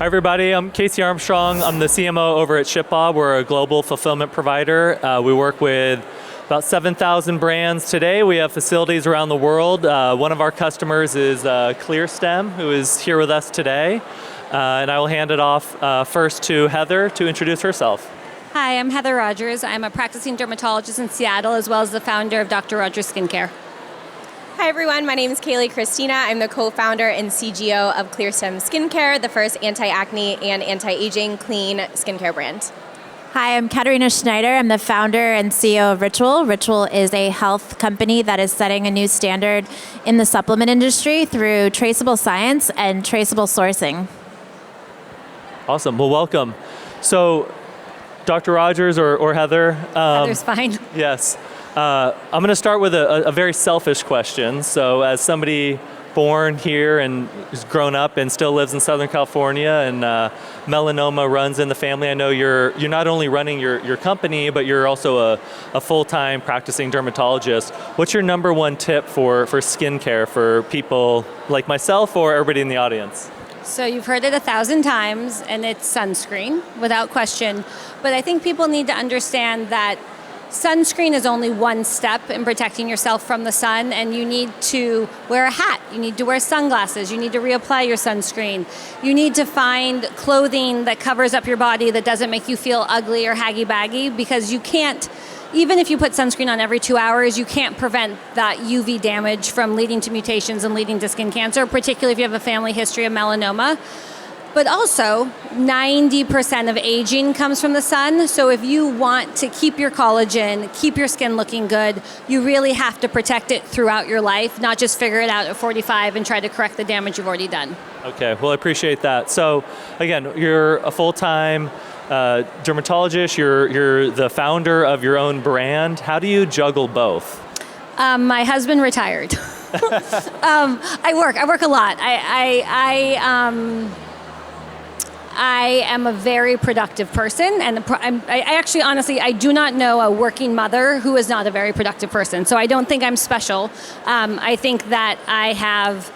Hi everybody, I'm Casey Armstrong. I'm the CMO over at ShipBob. We're a global fulfillment provider. We work with about 7,000 brands today. We have facilities around the world. One of our customers is CLEARSTEM, who is here with us today. And I will hand it off first to Heather to introduce herself. Hi, I'm Heather Rogers. I'm a practicing dermatologist in Seattle, as well as the founder of Dr. Rogers Skincare. Hi everyone, my name is Kayleigh Christina. I'm the co-founder and CGO of ClearStem Skincare, the first anti-acne and anti-aging clean skincare brand. Hi, I'm Katerina Schneider. I'm the founder and CEO of Ritual. Ritual is a health company that is setting a new standard in the supplement industry through traceable science and traceable sourcing. Awesome, well welcome. So, Dr. Rogers or Heather? Heather's fine. Yes. I'm going to start with a very selfish question. So as somebody born here and has grown up and still lives in Southern California and melanoma runs in the family, I know you're not only running your company, but you're also a full-time practicing dermatologist. What's your number one tip for skincare for people like myself or everybody in the audience? So you've heard it 1,000 times, and it's sunscreen, without question. But I think people need to understand that sunscreen is only one step in protecting yourself from the sun, and you need to wear a hat, you need to wear sunglasses, you need to reapply your sunscreen. You need to find clothing that covers up your body that doesn't make you feel ugly or haggy-baggy, because you can't, even if you put sunscreen on every 2 hours, you can't prevent that UV damage from leading to mutations and leading to skin cancer, particularly if you have a family history of melanoma. But also, 90% of aging comes from the sun, so if you want to keep your collagen, keep your skin looking good, you really have to protect it throughout your life, not just figure it out at 45 and try to correct the damage you've already done. Okay, well I appreciate that. So again, you're a full-time dermatologist, you're the founder of your own brand. How do you juggle both? My husband retired. I work a lot. I am a very productive person, and I actually, honestly, I do not know a working mother who is not a very productive person. So I don't think I'm special. I think that I have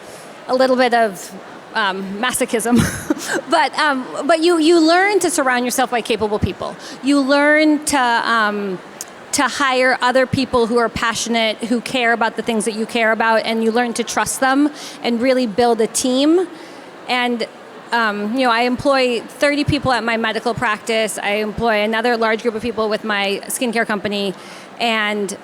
a little bit of masochism, but you learn to surround yourself by capable people. You learn to hire other people who are passionate, who care about the things that you care about, and you learn to trust them and really build a team. And I employ 30 people at my medical practice. I employ another large group of people with my skincare company. And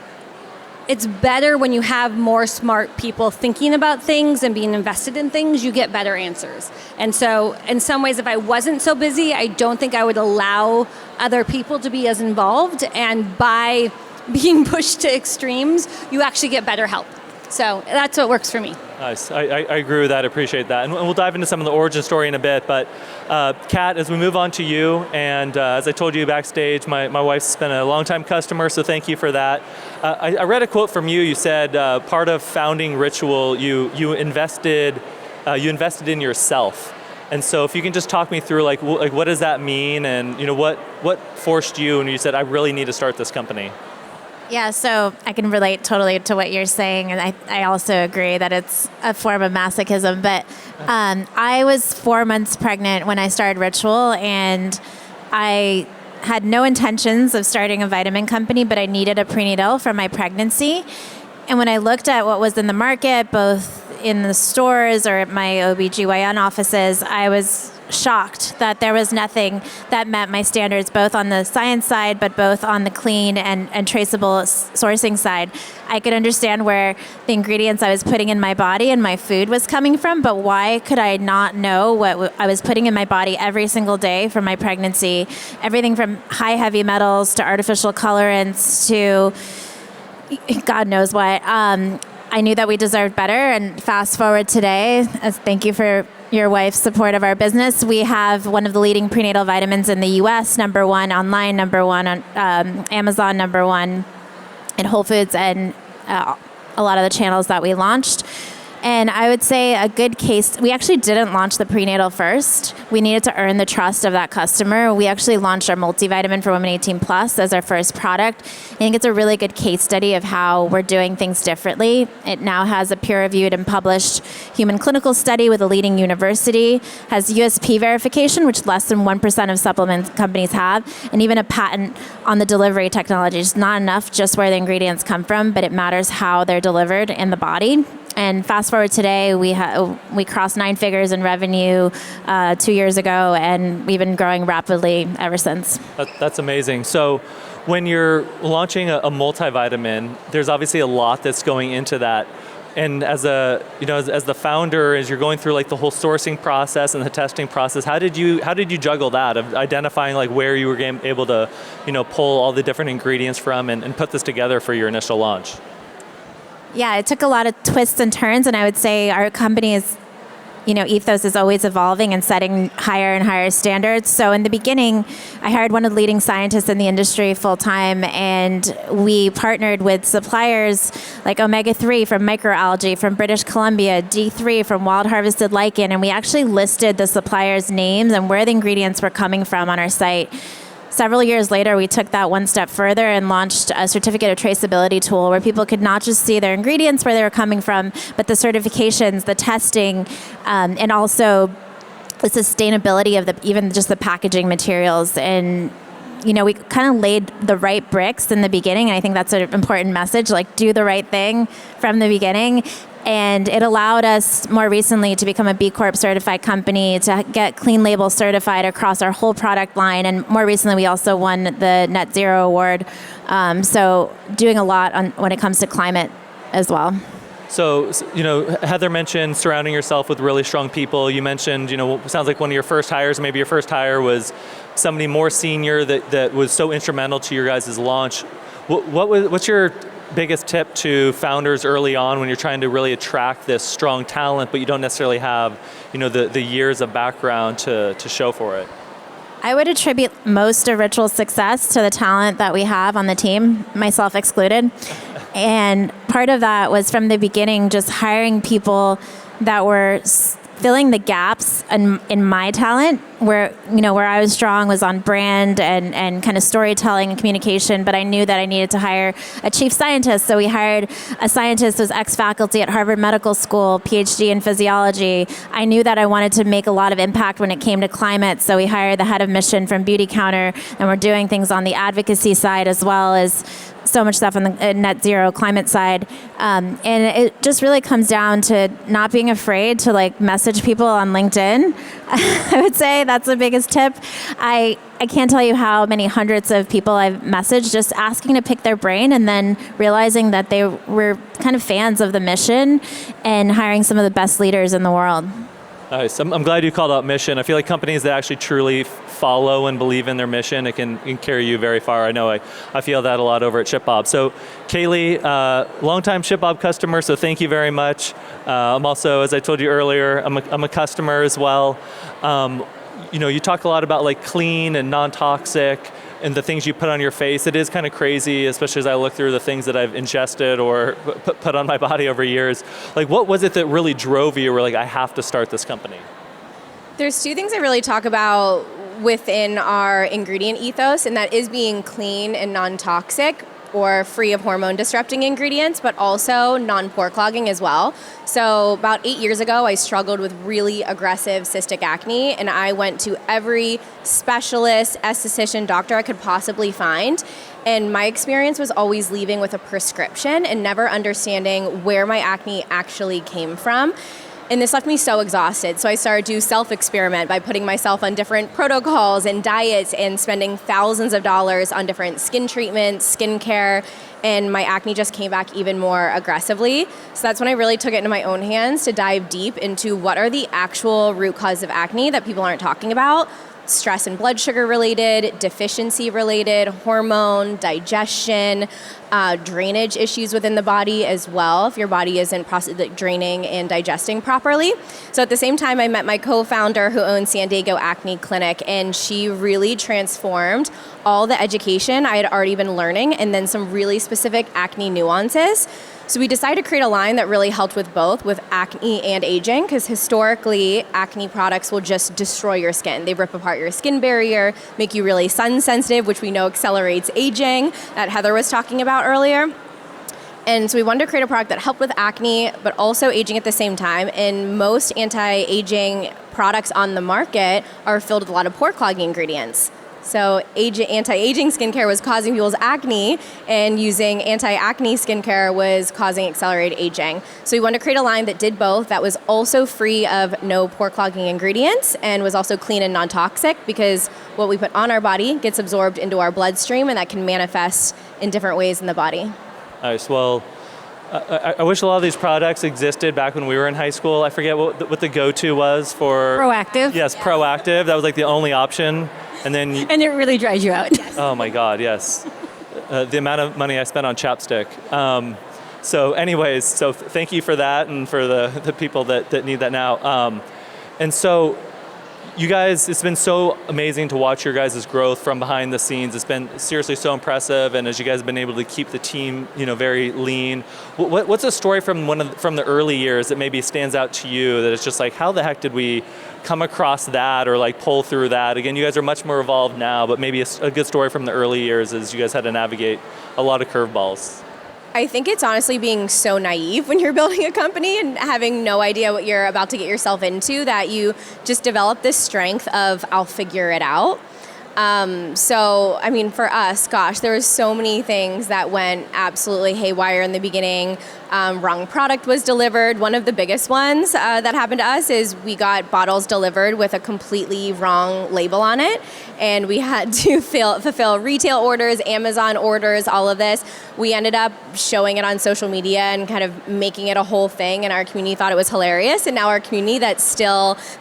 it's better when you have more smart people thinking about things and being invested in things, you get better answers. And so in some ways, if I wasn't so busy, I don't think I would allow other people to be as involved. And by being pushed to extremes, you actually get better help. So that's what works for me. Nice. I agree with that. I appreciate that. And we'll dive into some of the origin story in a bit. But Kat, as we move on to you, and as I told you backstage, my wife's been a longtime customer, so thank you for that. I read a quote from you. You said part of founding Ritual, you invested in yourself. And so if you can just talk me through like what does that mean, and what forced you, and you said I really need to start this company. Yeah, so I can relate totally to what you're saying, and I also agree that it's a form of masochism. But I was 4 months pregnant when I started Ritual, and I had no intentions of starting a vitamin company, but I needed a prenatal for my pregnancy. And when I looked at what was in the market, both in the stores or at my OBGYN offices, I was shocked that there was nothing that met my standards, both on the science side, but both on the clean and traceable sourcing side. I could understand where the ingredients I was putting in my body and my food was coming from, but why could I not know what I was putting in my body every single day for my pregnancy? Everything from high heavy metals to artificial colorants to God knows what. I knew that we deserved better, and fast forward today, thank you for your wife's support of our business. We have one of the leading prenatal vitamins in the US, number one online, number one on Amazon, number one in Whole Foods, and a lot of the channels that we launched. And I would say a good case, we actually didn't launch the prenatal first. We needed to earn the trust of that customer. We actually launched our multivitamin for Women 18 Plus as our first product. I think it's a really good case study of how we're doing things differently. It now has a peer-reviewed and published human clinical study with a leading university, has USP verification, which less than 1% of supplement companies have, and even a patent on the delivery technology. It's not enough just where the ingredients come from, but it matters how they're delivered in the body. And fast forward today, we crossed 9 figures in revenue 2 years ago, and we've been growing rapidly ever since. That's amazing. So when you're launching a multivitamin, there's obviously a lot that's going into that. And as the founder, as you're going through like the whole sourcing process and the testing process, how did you juggle that of identifying like where you were able to, pull all the different ingredients from and put this together for your initial launch? Yeah, it took a lot of twists and turns, and I would say our company's ethos is always evolving and setting higher and higher standards. So in the beginning, I hired one of the leading scientists in the industry full-time, and we partnered with suppliers like omega-3 from microalgae from British Columbia, D3 from wild harvested lichen, and we actually listed the suppliers' names and where the ingredients were coming from on our site. Several years later, we took that one step further and launched a certificate of traceability tool where people could not just see their ingredients, where they were coming from, but the certifications, the testing, and also the sustainability of even just the packaging materials. And we kind of laid the right bricks in the beginning, and I think that's an important message, like do the right thing from the beginning. And it allowed us more recently to become a B Corp certified company, to get Clean Label certified across our whole product line. And more recently, we also won the Net Zero Award. So doing a lot when it comes to climate as well. So, Heather mentioned surrounding yourself with really strong people. You mentioned, it sounds like one of your first hires, maybe your first hire was somebody more senior that was so instrumental to your guys' launch. What's your biggest tip to founders early on when you're trying to really attract this strong talent, but you don't necessarily have, the years of background to show for it? I would attribute most of Ritual's success to the talent that we have on the team, myself excluded. And part of that was from the beginning just hiring people that were filling the gaps in my talent, where I was strong was on brand and kind of storytelling and communication, but I knew that I needed to hire a chief scientist. So we hired a scientist who was ex-faculty at Harvard Medical School, PhD in physiology. I knew that I wanted to make a lot of impact when it came to climate, so we hired the head of mission from Beauty Counter, and we're doing things on the advocacy side as well as so much stuff on the net zero climate side. And it just really comes down to not being afraid to message people on LinkedIn. I would say that's the biggest tip. I can't tell you how many hundreds of people I've messaged just asking to pick their brain, and then realizing that they were kind of fans of the mission and hiring some of the best leaders in the world. Nice. I'm glad you called out mission. I feel like companies that actually truly follow and believe in their mission, it can carry you very far. I know I feel that a lot over at ShipBob. So Kayleigh, longtime ShipBob customer, so thank you very much. I'm also, as I told you earlier, I'm a customer as well. You talk a lot about clean and non-toxic and the things you put on your face. It is kind of crazy, especially as I look through the things that I've ingested or put on my body over years. What was it that really drove you where I have to start this company? There's 2 things I really talk about within our ingredient ethos, and that is being clean and non-toxic or free of hormone disrupting ingredients, but also non-pore clogging as well. So about 8 years ago, I struggled with really aggressive cystic acne, and I went to every specialist, esthetician, doctor I could possibly find. And my experience was always leaving with a prescription and never understanding where my acne actually came from. And this left me so exhausted. So I started to self-experiment by putting myself on different protocols and diets and spending thousands of dollars on different skin treatments, skincare, and my acne just came back even more aggressively. So that's when I really took it into my own hands to dive deep into what are the actual root causes of acne that people aren't talking about. Stress and blood sugar related, deficiency related, hormone, digestion, drainage issues within the body as well, if your body isn't draining and digesting properly. So at the same time, I met my co-founder who owns San Diego Acne Clinic, and she really transformed all the education I had already been learning and then some really specific acne nuances. So we decided to create a line that really helped with both, with acne and aging, because historically, acne products will just destroy your skin. They rip apart your skin barrier, make you really sun sensitive, which we know accelerates aging, that Heather was talking about earlier. And so we wanted to create a product that helped with acne, but also aging at the same time. And most anti-aging products on the market are filled with a lot of pore clogging ingredients. So anti-aging skincare was causing people's acne, and using anti-acne skincare was causing accelerated aging. So we wanted to create a line that did both, that was also free of no pore clogging ingredients and was also clean and non-toxic, because what we put on our body gets absorbed into our bloodstream, and that can manifest in different ways in the body. Nice. Well, I wish a lot of these products existed back when we were in high school. I forget what the go-to was for... Proactive. Yes, Proactive. That was like the only option. And then... And it really dries you out. Oh my God, yes. The amount of money I spent on chapstick. So anyways, so thank you for that, and for the people that need that now. And so you guys, it's been so amazing to watch your guys' growth from behind the scenes. It's been seriously so impressive, and as you guys have been able to keep the team, very lean. What's a story from from the early years that maybe stands out to you, that it's just like, how the heck did we come across that, or like pull through that? Again, you guys are much more evolved now, but maybe a good story from the early years is you guys had to navigate a lot of curveballs. I think it's honestly being so naive when you're building a company and having no idea what you're about to get yourself into, that you just develop this strength of, I'll figure it out. So, I mean, for us, gosh, there was so many things that went absolutely haywire in the beginning. Wrong product was delivered. One of the biggest ones that happened to us is we got bottles delivered with a completely wrong label on it, and we had to fulfill retail orders, Amazon orders, all of this. We ended up showing it on social media and kind of making it a whole thing, and our community thought it was hilarious. And now our community that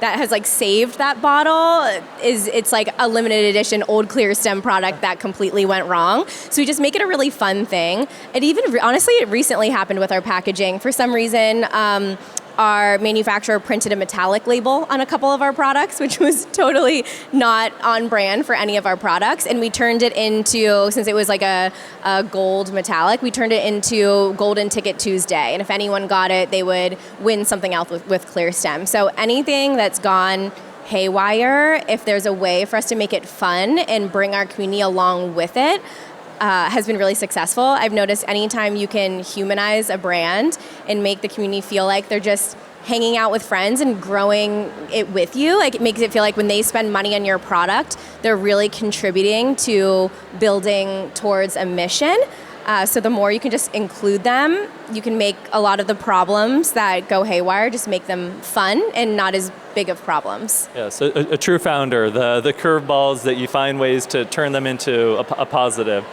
has like saved that bottle it's like a limited edition old ClearStem product that completely went wrong. So we just make it a really fun thing. It even honestly, it recently happened with our packaging. For some reason, our manufacturer printed a metallic label on a couple of our products, which was totally not on brand for any of our products. And we turned it into, since it was like a gold metallic, we turned it into Golden Ticket Tuesday. And if anyone got it, they would win something else with ClearStem. So anything that's gone haywire, if there's a way for us to make it fun and bring our community along with it, has been really successful. I've noticed anytime you can humanize a brand and make the community feel like they're just hanging out with friends and growing it with you, like it makes it feel like when they spend money on your product, they're really contributing to building towards a mission. So the more you can just include them, you can make a lot of the problems that go haywire, just make them fun and not as big of problems. Yes, a true founder, the curveballs that you find ways to turn them into a positive.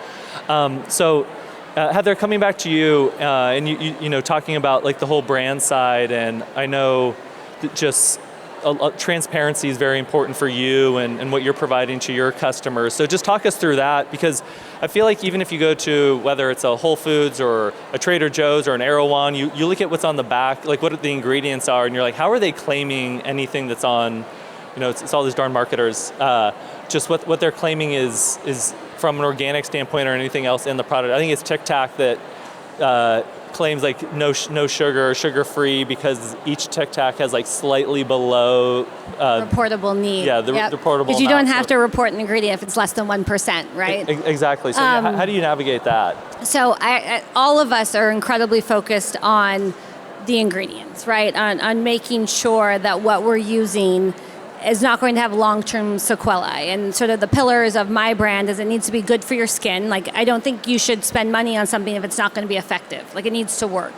So Heather, coming back to you, and you talking about like the whole brand side, and I know that just transparency is very important for you and what you're providing to your customers. So just talk us through that, because I feel like even if you go to, whether it's a Whole Foods or a Trader Joe's or an Erewhon, you look at what's on the back, like what the ingredients are, and you're like, how are they claiming anything that's on, it's all these darn marketers, just what they're claiming is from an organic standpoint or anything else in the product. I think it's Tic Tac that claims like no sugar or sugar-free, because each Tic Tac has like slightly below reportable need. Yeah, the reportable. Because you don't have to report an ingredient if it's less than 1%, right? Exactly. So how do you navigate that? So all of us are incredibly focused on the ingredients, right? On making sure that what we're using is not going to have long-term sequelae. And sort of the pillars of my brand is it needs to be good for your skin. Like, I don't think you should spend money on something if it's not going to be effective. Like, it needs to work.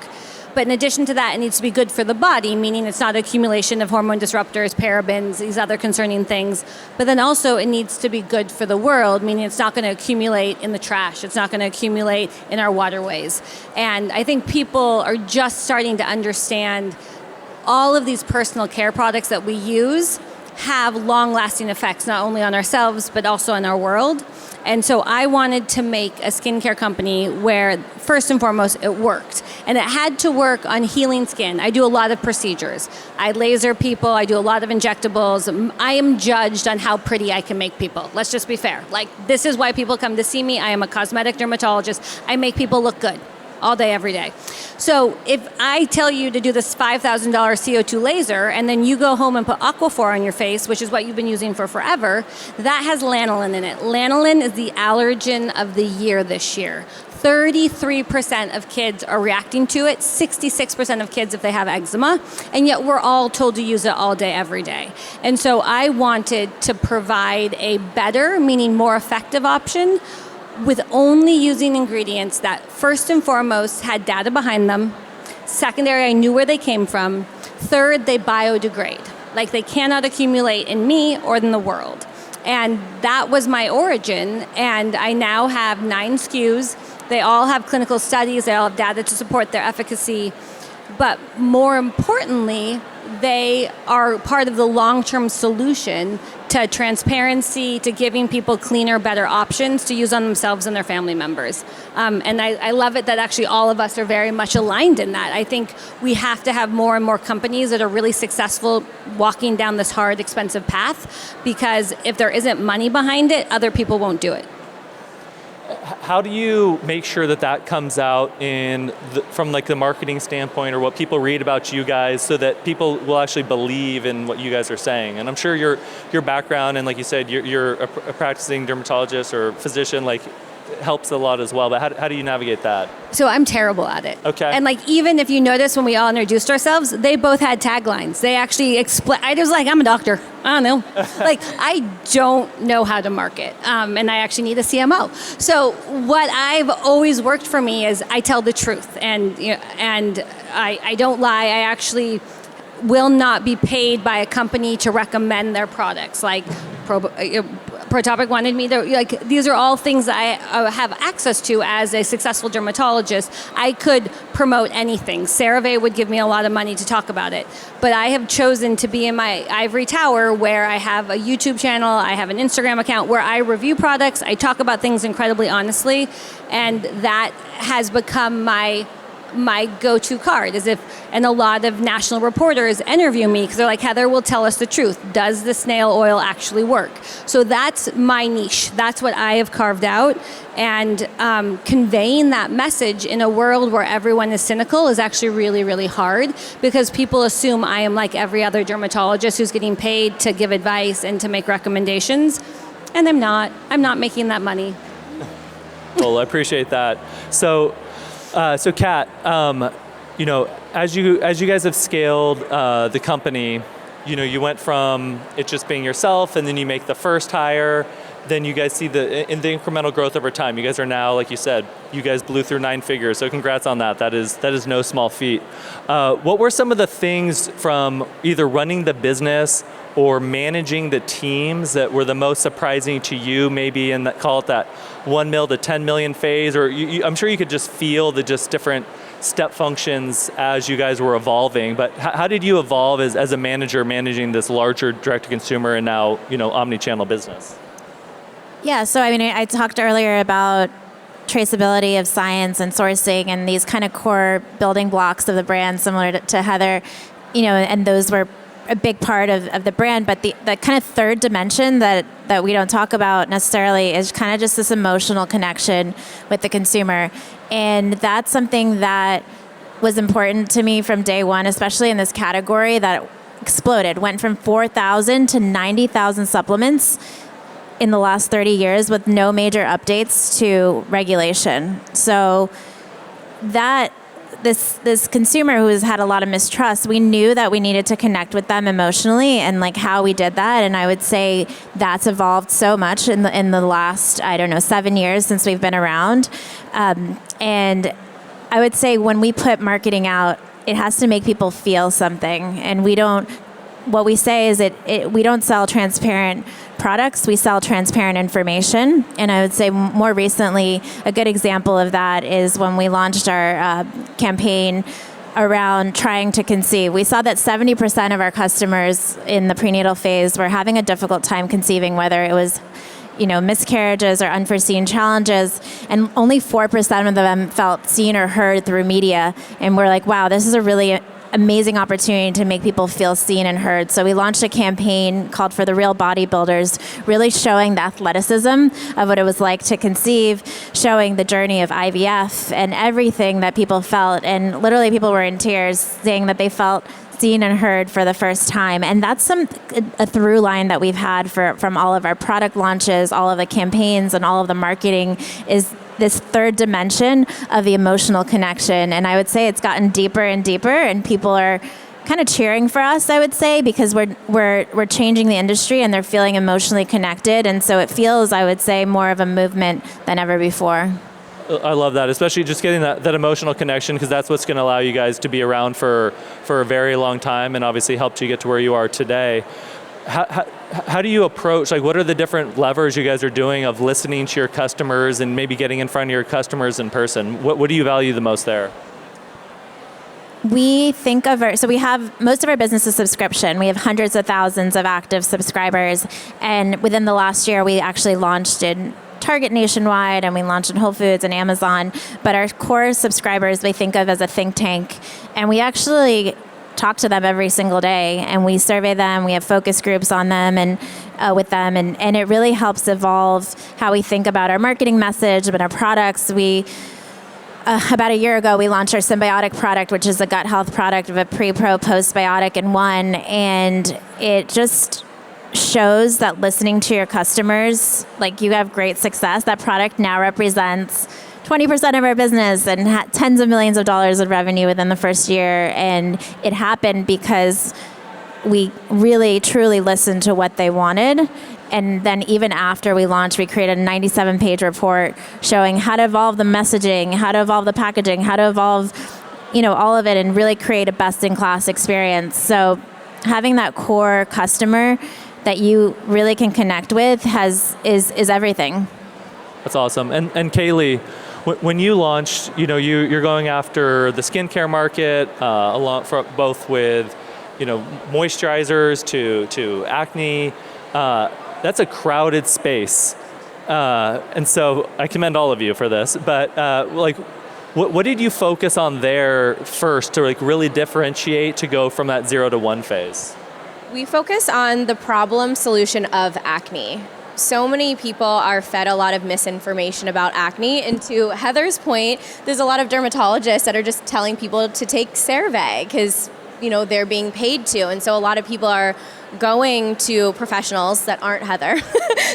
But in addition to that, it needs to be good for the body, meaning it's not accumulation of hormone disruptors, parabens, these other concerning things. But then also it needs to be good for the world, meaning it's not going to accumulate in the trash. It's not going to accumulate in our waterways. And I think people are just starting to understand all of these personal care products that we use have long-lasting effects, not only on ourselves, but also on our world. And so I wanted to make a skincare company where, first and foremost, it worked. And it had to work on healing skin. I do a lot of procedures. I laser people, I do a lot of injectables. I am judged on how pretty I can make people. Let's just be fair. Like, this is why people come to see me. I am a cosmetic dermatologist. I make people look good. all day, every day. So if I tell you to do this $5,000 CO2 laser and then you go home and put Aquaphor on your face, which is what you've been using for forever, that has lanolin in it. Lanolin is the allergen of the year this year. 33% of kids are reacting to it, 66% of kids if they have eczema, and yet we're all told to use it all day, every day. And so I wanted to provide a better, meaning more effective option with only using ingredients that first and foremost had data behind them. Secondary, I knew where they came from. Third, they biodegrade. Like they cannot accumulate in me or in the world. And that was my origin. And I now have 9 SKUs. They all have clinical studies. They all have data to support their efficacy. But more importantly, they are part of the long-term solution to transparency, to giving people cleaner, better options to use on themselves and their family members. And I love it that actually all of us are very much aligned in that. I think we have to have more and more companies that are really successful walking down this hard, expensive path, because if there isn't money behind it, other people won't do it. How do you make sure that that comes out from like the marketing standpoint or what people read about you guys so that people will actually believe in what you guys are saying? And I'm sure your background and like you said, you're a practicing dermatologist or physician, like helps a lot as well, but how do you navigate that? So I'm terrible at it. Okay. And like, even if you notice when we all introduced ourselves, they both had taglines. They actually I was like, I'm a doctor. I don't know. Like, I don't know how to market. And I actually need a CMO. So what I've always worked for me is I tell the truth and I don't lie. I actually will not be paid by a company to recommend their products. Like ProTopic wanted me to, like, these are all things that I have access to as a successful dermatologist. I could promote anything. CeraVe would give me a lot of money to talk about it. But I have chosen to be in my ivory tower where I have a YouTube channel, I have an Instagram account where I review products, I talk about things incredibly honestly, and that has become my go-to card. And a lot of national reporters interview me because they're like, Heather will tell us the truth. Does the snail oil actually work? So that's my niche. That's what I have carved out. And conveying that message in a world where everyone is cynical is actually really, really hard because people assume I am like every other dermatologist who's getting paid to give advice and to make recommendations. And I'm not. I'm not making that money. Well, I appreciate that. So Kat, as you guys have scaled the company, you went from it just being yourself, and then you make the first hire. Then you guys see the incremental growth over time. You guys are now, like you said, you guys blew through 9 figures. So congrats on that. That is no small feat. What were some of the things from either running the business or managing the teams that were the most surprising to you, maybe in that, call it that 1 mil to 10 million phase, or I'm sure you could just feel the just different step functions as you guys were evolving, but how did you evolve as a manager managing this larger direct-to-consumer and now, omni-channel business? Yeah, so I talked earlier about traceability of science and sourcing and these kind of core building blocks of the brand similar to Heather, and those were a big part of the brand, but the kind of third dimension that we don't talk about necessarily is kind of just this emotional connection with the consumer. And that's something that was important to me from day one, especially in this category that exploded, went from 4,000 to 90,000 supplements in the last 30 years with no major updates to regulation. So that this consumer who has had a lot of mistrust, we knew that we needed to connect with them emotionally, and like how we did that. And I would say that's evolved so much in the last, 7 years since we've been around. And I would say when we put marketing out, it has to make people feel something. And what we say is we don't sell transparent products, we sell transparent information. And I would say more recently, a good example of that is when we launched our campaign around trying to conceive. We saw that 70% of our customers in the prenatal phase were having a difficult time conceiving, whether it was miscarriages or unforeseen challenges, and only 4% of them felt seen or heard through media. And we're like, wow, this is a really amazing opportunity to make people feel seen and heard. So we launched a campaign called For the Real Bodybuilders, really showing the athleticism of what it was like to conceive, showing the journey of IVF and everything that people felt. And literally people were in tears saying that they felt seen and heard for the first time. And that's a through line that we've had from all of our product launches, all of the campaigns, and all of the marketing is this third dimension of the emotional connection. And I would say it's gotten deeper and deeper, and people are kind of cheering for us, I would say, because we're changing the industry and they're feeling emotionally connected. And so it feels, I would say, more of a movement than ever before. I love that, especially just getting that emotional connection, because that's what's going to allow you guys to be around for a very long time and obviously helped you get to where you are today. How do you approach, like, what are the different levers you guys are doing of listening to your customers and maybe getting in front of your customers in person? What do you value the most there? We think of so we have, most of our business is subscription. We have hundreds of thousands of active subscribers. And within the last year, we actually launched in Target nationwide, and we launched in Whole Foods and Amazon. But our core subscribers, we think of as a think tank. And we actually talk to them every single day, and we survey them. We have focus groups on them and with them, and it really helps evolve how we think about our marketing message and our products. About a year ago, we launched our Symbiotic product, which is a gut health product of a pre, pro, postbiotic in one, and it just shows that listening to your customers, like, you have great success. That product now represents 20% of our business and tens of millions of dollars of revenue within the first year. And it happened because we really, truly listened to what they wanted. And then even after we launched, we created a 97-page report showing how to evolve the messaging, how to evolve the packaging, how to evolve, all of it, and really create a best-in-class experience. So having that core customer that you really can connect with is everything. That's awesome. And Kayleigh, when you launched, you're going after the skincare market, along both with, moisturizers to acne. That's a crowded space, and so I commend all of you for this. But what did you focus on there first to really differentiate to go from that 0 to 1 phase? We focus on the problem solution of acne. So many people are fed a lot of misinformation about acne, and to Heather's point, there's a lot of dermatologists that are just telling people to take CeraVe because they're being paid to, and so a lot of people are going to professionals that aren't Heather,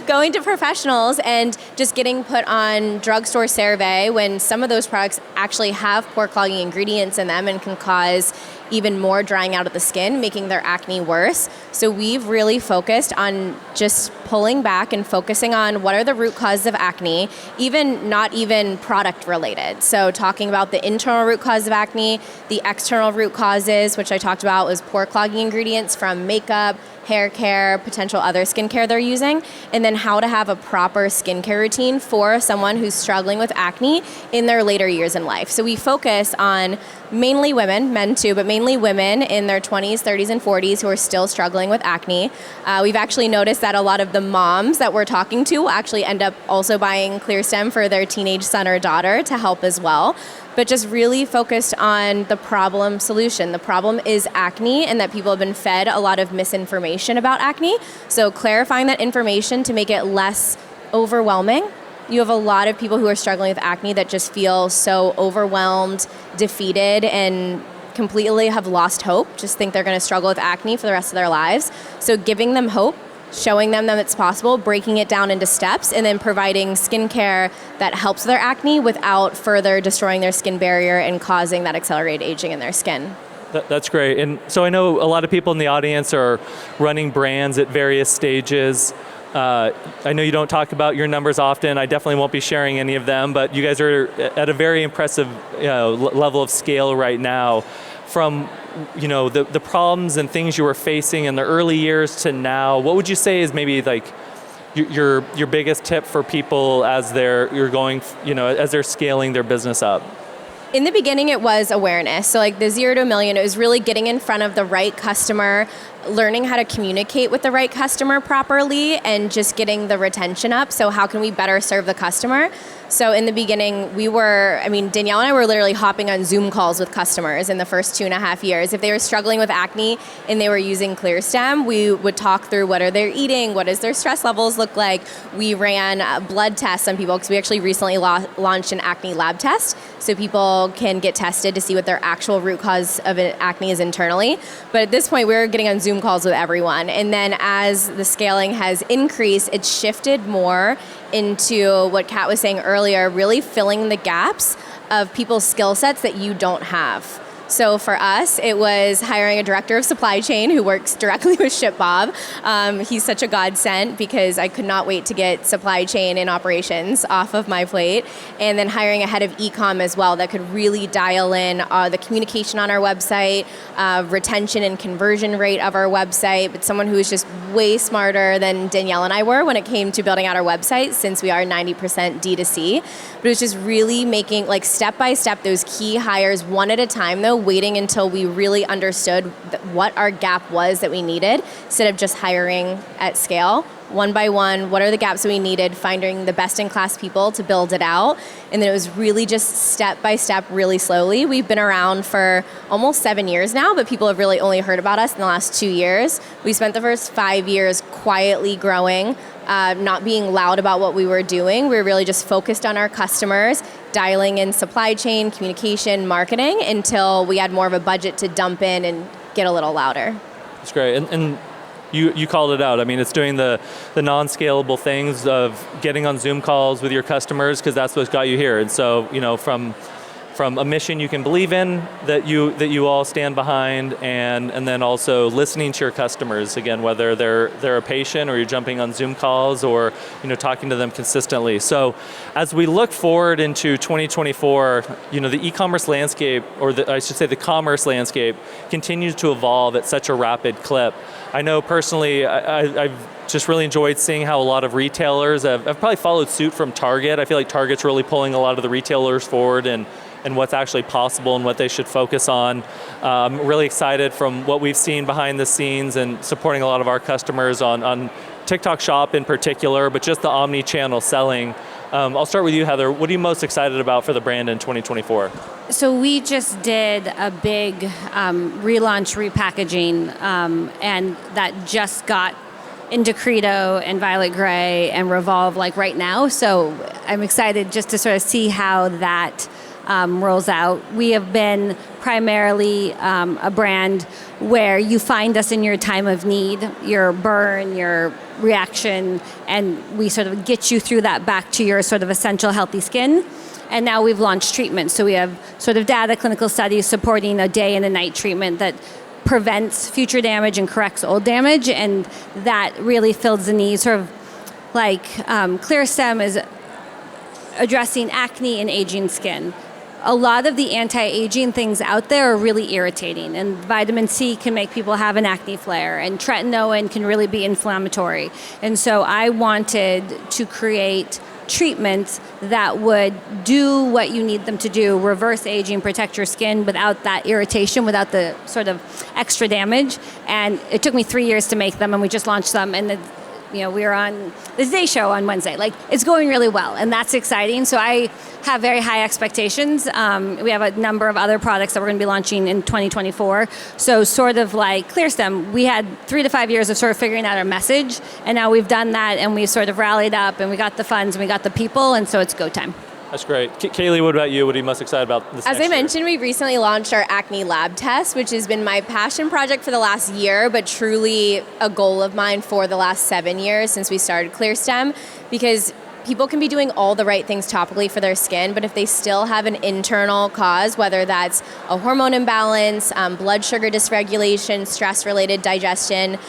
going to professionals and just getting put on drugstore CeraVe when some of those products actually have pore clogging ingredients in them and can cause even more drying out of the skin, making their acne worse. So we've really focused on just pulling back and focusing on what are the root causes of acne, not even product related. So talking about the internal root cause of acne, the external root causes, which I talked about was pore clogging ingredients from makeup, hair care, potential other skincare they're using, and then how to have a proper skincare routine for someone who's struggling with acne in their later years in life. So we focus on mainly women, men too, but mainly women in their 20s, 30s, and 40s who are still struggling with acne. We've actually noticed that a lot of the moms that we're talking to will actually end up also buying ClearStem for their teenage son or daughter to help as well. But just really focused on the problem solution. The problem is acne, and that people have been fed a lot of misinformation about acne. So clarifying that information to make it less overwhelming. You have a lot of people who are struggling with acne that just feel so overwhelmed, defeated, and completely have lost hope, just think they're going to struggle with acne for the rest of their lives. So giving them hope, showing them that it's possible, breaking it down into steps, and then providing skincare that helps their acne without further destroying their skin barrier and causing that accelerated aging in their skin. That's great. And so I know a lot of people in the audience are running brands at various stages. I know you don't talk about your numbers often. I definitely won't be sharing any of them, but you guys are at a very impressive level of scale right now. From the problems and things you were facing in the early years to now, what would you say is maybe like your biggest tip for people as they're scaling their business up? In the beginning, it was awareness. So like the 0 to a million, it was really getting in front of the right customer, learning how to communicate with the right customer properly, and just getting the retention up. So how can we better serve the customer? So in the beginning, Danielle and I were literally hopping on Zoom calls with customers in the first 2.5 years. If they were struggling with acne and they were using ClearStem, we would talk through what are they eating, what does their stress levels look like. We ran blood tests on people because we actually recently launched an acne lab test. So people can get tested to see what their actual root cause of acne is internally. But at this point, we're getting on Zoom calls with everyone. And then as the scaling has increased, it's shifted more into what Kat was saying earlier, really filling the gaps of people's skill sets that you don't have. So for us, it was hiring a director of supply chain who works directly with ShipBob. He's such a godsend because I could not wait to get supply chain and operations off of my plate. And then hiring a head of e-com as well that could really dial in the communication on our website, retention and conversion rate of our website, but someone who is just way smarter than Danielle and I were when it came to building out our website, since we are 90% D2C. But it was just really making like step by step those key hires one at a time though, waiting until we really understood what our gap was that we needed, instead of just hiring at scale. One by one, what are the gaps that we needed, finding the best-in-class people to build it out. And then it was really just step by step, really slowly. We've been around for almost 7 years now, but people have really only heard about us in the last 2 years. We spent the first 5 years quietly growing, not being loud about what we were doing. We were really just focused on our customers, dialing in supply chain, communication, marketing, until we had more of a budget to dump in and get a little louder. That's great. And you called it out. I mean, it's doing the non-scalable things of getting on Zoom calls with your customers, because that's what got you here. And so, from a mission you can believe in, that you all stand behind, and then also listening to your customers, again, whether they're a patient or you're jumping on Zoom calls or talking to them consistently. So as we look forward into 2024, the e-commerce landscape, or I should say the commerce landscape, continues to evolve at such a rapid clip. I know personally, I've just really enjoyed seeing how a lot of retailers have probably followed suit from Target. I feel like Target's really pulling a lot of the retailers forward and what's actually possible and what they should focus on. I'm really excited from what we've seen behind the scenes and supporting a lot of our customers on TikTok Shop in particular, but just the omni-channel selling. I'll start with you, Heather. What are you most excited about for the brand in 2024? So we just did a big relaunch, repackaging, and that just got into Credo and Violet Gray and Revolve like right now. So I'm excited just to sort of see how that rolls out. We have been primarily a brand where you find us in your time of need, your burn, your reaction, and we sort of get you through that back to your sort of essential healthy skin. And now we've launched treatments. So we have sort of data, clinical studies supporting a day and a night treatment that prevents future damage and corrects old damage. And that really fills the need. Sort of like ClearStem is addressing acne and aging skin. A lot of the anti-aging things out there are really irritating, and vitamin C can make people have an acne flare, and tretinoin can really be inflammatory. And so I wanted to create treatments that would do what you need them to do, reverse aging, protect your skin without that irritation, without the sort of extra damage. And it took me 3 years to make them, and we just launched them, and we were on the Today Show on Wednesday. Like, it's going really well, and that's exciting. So I have very high expectations. We have a number of other products that we're going to be launching in 2024. So sort of like ClearStem, we had 3 to 5 years of sort of figuring out our message, and now we've done that, and we sort of rallied up, and we got the funds, and we got the people, and so it's go time. That's great. Kayleigh, what about you? What are you most excited about this As next I mentioned, year? we recently launched our acne lab test, which has been my passion project for the last year, but truly a goal of mine for the last 7 years since we started ClearStem, because people can be doing all the right things topically for their skin, but if they still have an internal cause, whether that's a hormone imbalance, blood sugar dysregulation, stress-related digestion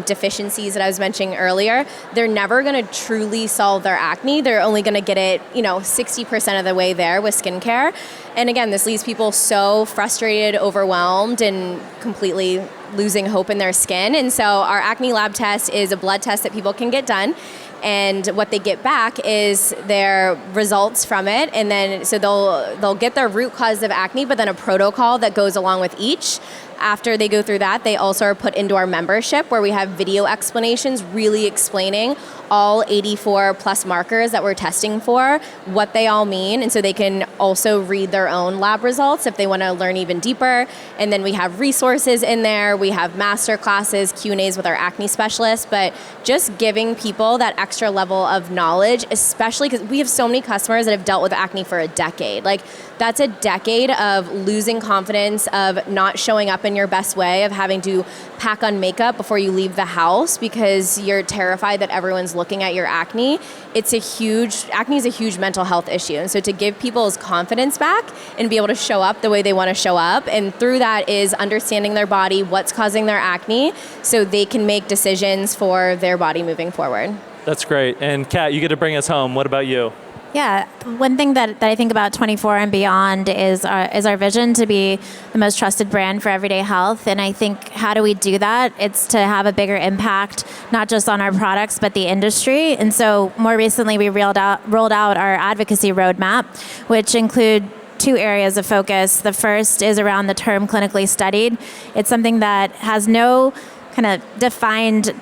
deficiencies that I was mentioning earlier, they're never going to truly solve their acne. They're only going to get it, 60% of the way there with skincare. And again, this leaves people so frustrated, overwhelmed, and completely losing hope in their skin. And so our acne lab test is a blood test that people can get done. And what they get back is their results from it. And then so they'll get their root cause of acne, but then a protocol that goes along with each. After they go through that, they also are put into our membership where we have video explanations really explaining all 84 plus markers that we're testing for, what they all mean. And so they can also read their own lab results if they want to learn even deeper. And then we have resources in there. We have master classes, Q&As with our acne specialists, but just giving people that extra level of knowledge, especially because we have so many customers that have dealt with acne for a decade. Like, that's a decade of losing confidence, of not showing up in your best way, of having to pack on makeup before you leave the house because you're terrified that everyone's looking at your acne. Acne is a huge mental health issue. And so to give people's confidence back and be able to show up the way they want to show up, and through that is understanding their body, what's causing their acne, so they can make decisions for their body moving forward. That's great. And Kat, you get to bring us home. What about you? Yeah, one thing that I think about 24 and beyond is our vision to be the most trusted brand for everyday health. And I think, how do we do that? It's to have a bigger impact, not just on our products, but the industry. And so more recently, we rolled out our advocacy roadmap, which include 2 areas of focus. The first is around the term clinically studied. It's something that has no kind of defined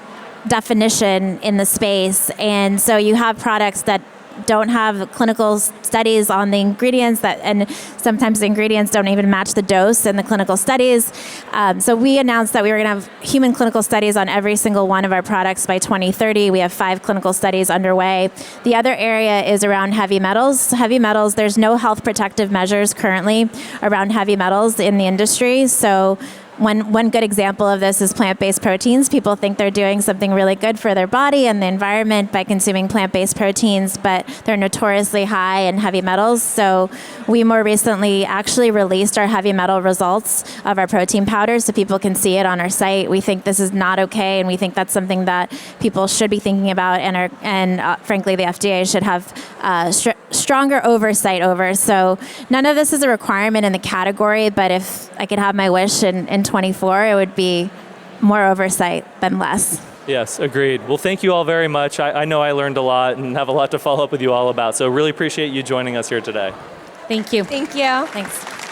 definition in the space. And so you have products that don't have clinical studies on the ingredients and sometimes the ingredients don't even match the dose in the clinical studies. So we announced that we were going to have human clinical studies on every single one of our products by 2030. We have 5 clinical studies underway. The other area is around heavy metals. Heavy metals, there's no health protective measures currently around heavy metals in the industry. So one good example of this is plant-based proteins. People think they're doing something really good for their body and the environment by consuming plant-based proteins, but they're notoriously high in heavy metals. So we more recently actually released our heavy metal results of our protein powder so people can see it on our site. We think this is not okay, and we think that's something that people should be thinking about, and frankly, the FDA should have stronger oversight over. So none of this is a requirement in the category, but if I could have my wish in 24, it would be more oversight than less. Yes, agreed. Well, thank you all very much. I know I learned a lot and have a lot to follow up with you all about, so really appreciate you joining us here today. Thank you. Thank you. Thanks.